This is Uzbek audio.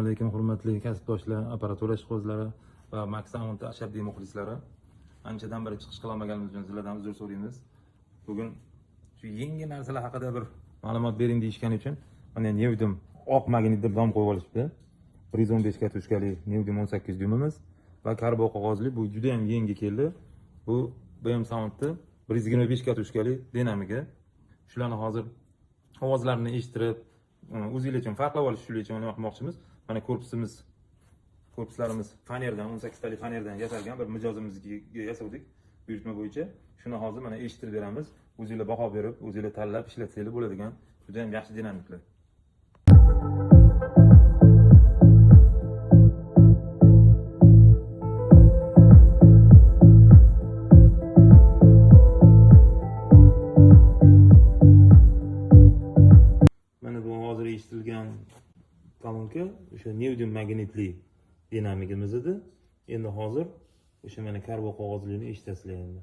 alaykum hurmatli kasbdoshlar, apparatura ishqibozlari va Maxamont ashaddiy muxlislari. Anchadan beri chiqish qilolmaganimiz uchun sizlardan uzr so'raymiz. Bugun shu yengil narsalar haqida bir ma'lumot bering deyishgani uchun mana Neodim oq magnitli dom qo'yib olishibdi. 115 kartoshkali Neodim 18 dyumimiz va karbo qog'ozli. Bu juda ham yengil keldi. Bu Maxamont 125 kartoshkali dinamika. Shularni hozir ovozlarini eshittirib o'zingiz uchun farqlab olish uchun nima qilmoqchimiz? Mana korpuslarimiz fanerdan, 18 talik fanerdan yasalgan bir mijozimizga yasadik buyurtma bo'yicha. Shuni hozir mana eshittirib beramiz. O'zingizlar baho berib, o'zingizlar tanlab ishlatsanglar bo'ladigan juda ham yaxshi dinamiklar. Mana bu hozir eshitilgan kolonka o'sha Neodim magnitli dinamikimiz edi. Endi hozir o'sha mana karbo qog'ozlini eshitasizlar endi.